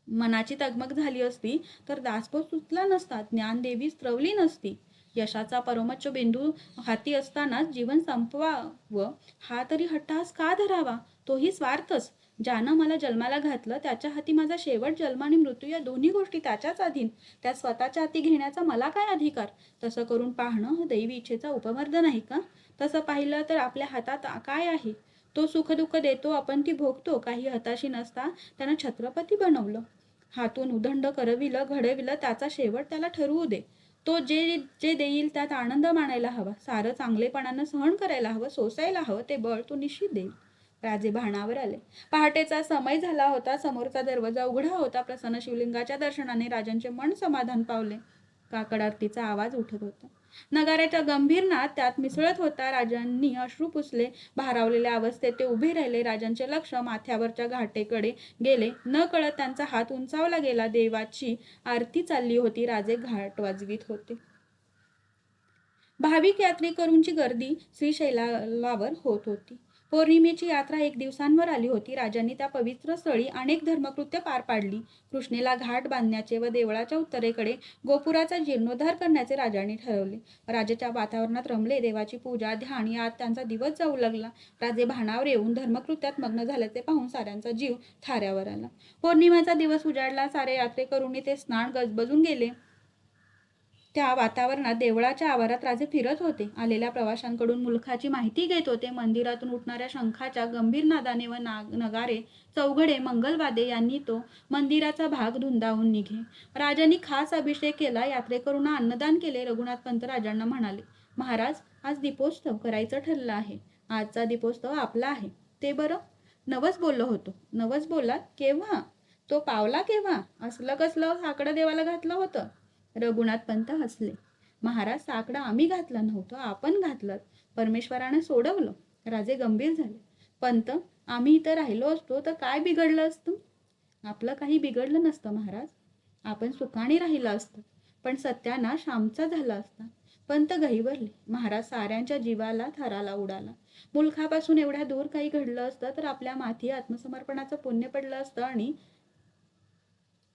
मनाची तगमग झाली असती तर दासबोध सुचला नसता, ज्ञानदेवी स्त्रवली नसती. यशाचा परमोच्च बिंदू हाती असतानाच जीवन संपवावं हा तरी हट्टहास का धरावा? तोही स्वार्थच. ज्यानं मला जन्माला घातलं त्याच्या हाती माझा शेवट, जन्म आणि मृत्यू या दोन्ही गोष्टी त्याच्याच अधीन. त्या स्वतःच्या हाती घेण्याचा मला काय अधिकार? तसं करून पाहणं हा दैवी इच्छेचा उपमर्द नाही का? तसं पाहिलं तर आपल्या हातात काय आहे? तो सुखदुःख देतो, आपण ती भोगतो. काही हताशी नसता त्यानं छत्रपती बनवलं. हातून उदंड करविलं, घडविलं, त्याचा शेवट त्याला ठरवू दे. तो जे देईल त्यात आनंद मानायला हवा. सारं चांगलेपणानं सहन करायला हवं, सोसायला हवं. ते बळ तो निश्चित देईल. राजे भानावर आले. पहाटेचा समय झाला होता. समोरचा दरवाजा उघडा होता. प्रसन्न शिवलिंगाच्या दर्शनाने राजांचे मन समाधान पावले. काकड आरतीचा आवाज उठत होता. नगाऱ्याचा गंभीर नाद त्यात मिसळत होता. राजांनी अश्रू पुसले. भारावलेल्या अवस्थेत ते उभे राहिले. राजांचे लक्ष माथ्यावरच्या घाटेकडे गेले. न कळत त्यांचा हात उंचावला गेला. देवाची आरती चालली होती. राजे घाट वाजवित होते. भाविक यात्रेकरूंची गर्दी श्रीशैलावर होत होती. पौर्णिमेची यात्रा 1 दिवसांवर आली होती. राजांनी त्या पवित्र स्थळी अनेक धर्मकृत्य पार पाडली. कृष्णेला घाट बांधण्याचे व देवळाच्या उत्तरेकडे गोपुराचा जीर्णोद्धार करण्याचे राजांनी ठरवले. राजाच्या वातावरणात रमले. देवाची पूजा, ध्यान यात त्यांचा दिवस जाऊ लागला. राजे भानावर येऊन धर्मकृत्यात मग्न झाल्याचे पाहून साऱ्यांचा जीव थाऱ्यावर आला. पौर्णिमेचा दिवस उजाडला. सारे यात्रेकरूंनी ते स्नान गजबजून गेले. त्या वातावरणात देवळाच्या आवारात राजे फिरत होते. आलेल्या प्रवाशांकडून मुलखाची माहिती घेत होते. मंदिरातून उठणाऱ्या शंखाच्या गंभीर नादाने व नगारे, चौघडे, मंगलवाद्ये यांनी तो मंदिराचा भाग धुंदावून निघे. राजांनी खास अभिषेक केला. यात्रेकरूंना अन्नदान केले. रघुनाथ पंत राजांना म्हणाले, महाराज, आज दीपोत्सव करायचं ठरलं आहे. आजचा दीपोत्सव आपला आहे. ते बरं? नवस बोललो होतो. नवस बोललात? केव्हा? तो पावला केव्हा? असलं कसलं साकडं देवाला घातलं होतं? रघुनाथ पंत हसले. महाराज, साकडं आम्ही घातलं नव्हतं, आपण घातलं. परमेश्वराने सोडवलं. राजे गंभीर झाले. पंत, आम्ही इथं राहिलो असतो तर काय बिघडलं असतं? आपलं काही बिघडलं नसतं महाराज. आपण सुखाने राहिलं असतं. पण सत्यानाश आमचा झाला असता. पंत गहिवरले. महाराज, साऱ्यांच्या जीवाला थराला उडाला. मुलखापासून एवढ्या दूर काही घडलं असतं तर आपल्या माथी आत्मसमर्पणाचं पुण्य पडलं असतं आणि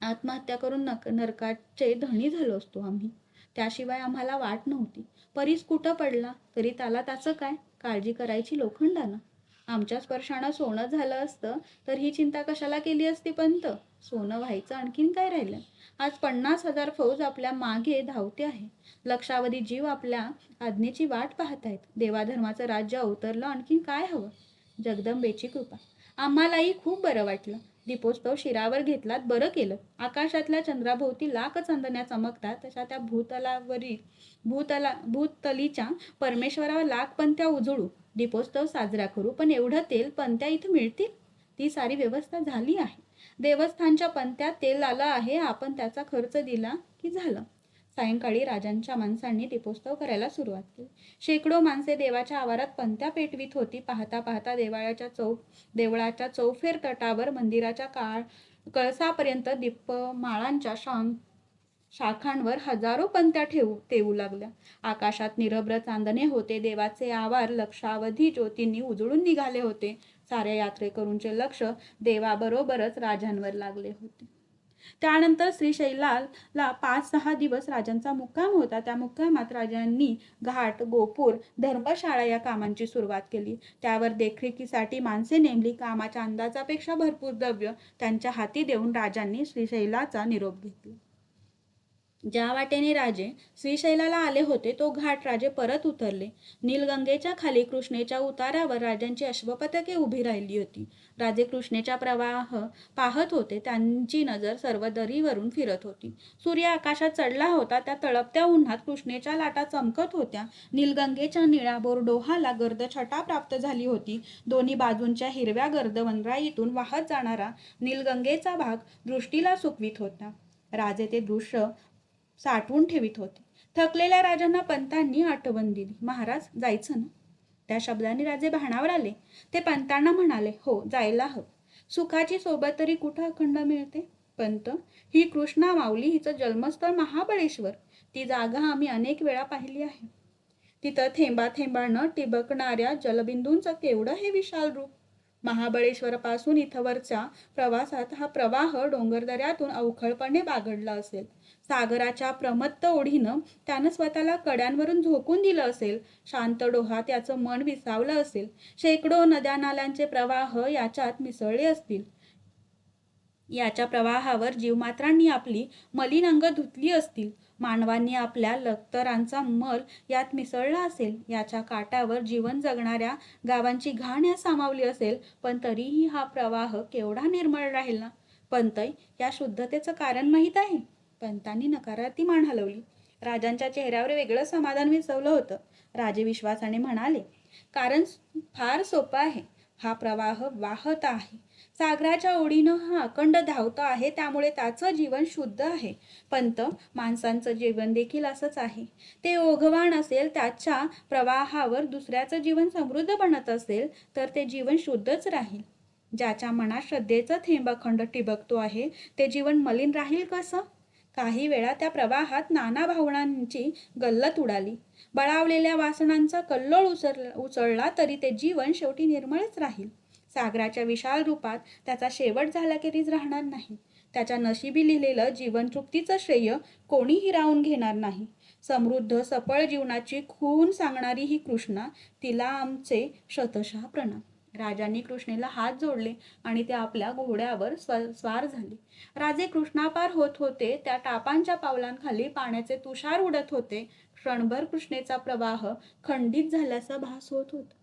आत्महत्या करून नरकाचे धणी झालो असतो आम्ही. त्याशिवाय आम्हाला वाट नव्हती. परीस कुठं पडला तरी त्याला त्याचं काय? काळजी करायची लोखंडानं. आमच्या स्पर्शानं सोनं झालं असतं तर ही चिंता कशाला केली असती पंत? सोनं व्हायचं आणखीन काय राहिलं? आज 50,000 फौज आपल्या मागे धावते आहे. लक्षावधी जीव आपल्या आज्ञेची वाट पाहतायत. देवाधर्माचं राज्य अवतरलं, आणखीन काय हवं? जगदंबेची कृपा. आम्हालाही खूप बरं वाटलं. दीपोत्सव शिरावर घेतलात, बरं केलं. आकाशातल्या चंद्राभोवती लाख चांदण्या चमकतात तशा त्या भूतलीच्या परमेश्वरावर लाख पंत्या उजळू. दीपोत्सव साजरा करू. पण एवढं तेल पंत्या इथं मिळतील? ती सारी व्यवस्था झाली आहे. देवस्थानच्या पंत्यात तेल आलं आहे. आपण त्याचा खर्च दिला की झालं. सायंकाळी राजांच्या माणसांनी दीपोत्सव करायला सुरुवात केली. शेकडो माणसे देवाच्या आवारात पंत्या पेटवीत होती. पाहता पाहता देवळाच्या चौफेर तटावर मंदिराच्या कळसापर्यंत दीपमाळांच्या शाखांवर हजारो पंत्या तेवू लागल्या. आकाशात निरभ्र चांदणे होते. देवाचे आवार लक्षावधी ज्योतींनी उजळून निघाले होते. साऱ्या यात्रेकरूंचे लक्ष देवाबरोबरच राजांवर लागले होते. त्यानंतर श्रीशैलाला 5-6 दिवस राजांचा मुक्काम होता. त्या मुक्कामात राजांनी घाट, गोपूर, धर्मशाळा या कामांची सुरुवात केली. त्यावर देखरेखीसाठी माणसे नेमली. कामाच्या अंदाजापेक्षा भरपूर द्रव्य त्यांच्या हाती देऊन राजांनी श्रीशैलाचा निरोप घेतला. ज्या वाटेने राजे श्रीशैलाला आले होते तो घाट राजे परत उतरले. नीलगंगेच्या खाली कृष्णेच्या उतारावर राजांची अश्वपथके उभी राहिली होती. राजे कृष्णेचा प्रवाह पाहत होते. त्यांची नजर सर्व दरीवरून फिरत होती. सूर्य आकाशात चढला होता. त्या तळपत्या उन्हात कृष्णेच्या लाटा चमकत होत्या. नीलगंगेच्या निळाबोर डोहाला गर्द छटा प्राप्त झाली होती. दोन्ही बाजूंच्या हिरव्या गर्द वनराईतून वाहत जाणारा नीलगंगेचा भाग दृष्टीला सुखवीत होता. राजे ते दृश्य साठवून ठेवित होते. थकलेल्या राजांना पंतांनी आठवण दिली. महाराज, जायचं ना? त्या शब्दांनी राजे भानावर आले. ते पंतांना म्हणाले, हो, जायला हवं. सुखाची सोबत तरी कुठं अखंड मिळते? पंत, ही कृष्णा माऊली, हिचं जन्मस्थळ महाबळेश्वर. ती जागा आम्ही अनेक वेळा पाहिली आहे. तिथं थेंबाथेंबानं टिबकणाऱ्या जलबिंदूंचं केवढं हे विशाल रूप. महाबळेश्वरपासून इथवरच्या प्रवासात हा प्रवाह डोंगरदऱ्यातून अवखळपणे बागडला असेल. सागराच्या प्रमत्त ओढीनं त्यानं स्वतःला कड्यांवरून झोकून दिलं असेल. शांत डोहात याचं मन विसावलं असेल. शेकडो नद्या नाल्यांचे प्रवाह याच्यात मिसळले असतील. याच्या प्रवाहावर जीवमात्रांनी आपली मलिन अंग धुतली असतील. मानवांनी आपल्या लक्तरांचा मल यात मिसळला असेल. याच्या काठावर जीवन जगणाऱ्या गावांची घाण यात सामावली असेल. पण तरीही हा प्रवाह केवढा निर्मळ राहिला. पंतय, या शुद्धतेचं कारण माहीत आहे? पंतांनी नकारार्थी मान हलवली. राजांच्या चेहऱ्यावर वेगळं समाधान विसवलं होतं. राजे विश्वासाने म्हणाले, कारण फार सोपं आहे. हा प्रवाह वाहत आहे. सागराच्या ओढीनं हा अखंड धावता आहे, त्यामुळे त्याचं जीवन शुद्ध आहे. पंत माणसांचं जीवन देखील असंच आहे. ते ओघवान असेल, त्याच्या प्रवाहावर दुसऱ्याचं जीवन समृद्ध बनत असेल, तर ते जीवन शुद्धच राहील. ज्याच्या मनात श्रद्धेचा थेंब अखंड ठिबकतो आहे, ते जीवन मलिन राहील कसं? काही वेळा त्या प्रवाहात नाना भावनांची गल्लत उडाली. बळावलेल्या वासनांचा कल्लोळ उचलला तरी ते जीवन शेवटी निर्मळच राहील. सागराच्या विशाल रूपात त्याचा शेवट झाल्याखेरीज राहणार नाही. त्याच्या नशिबी लिहिलेलं जीवन तृप्तीचं श्रेय कोणीही राहून घेणार नाही. समृद्ध सफळ जीवनाची खूण सांगणारी ही कृष्णा, तिला आमचे शतशः प्रणाम. राजांनी कृष्णेला हात जोडले आणि ते आपल्या घोड्यावर स्वार झाले. राजे कृष्णापार होत होते. त्या टापांच्या पावलांखाली पाण्याचे तुषार उडत होते. क्षणभर कृष्णेचा प्रवाह खंडित झाल्याचा भास होत होता.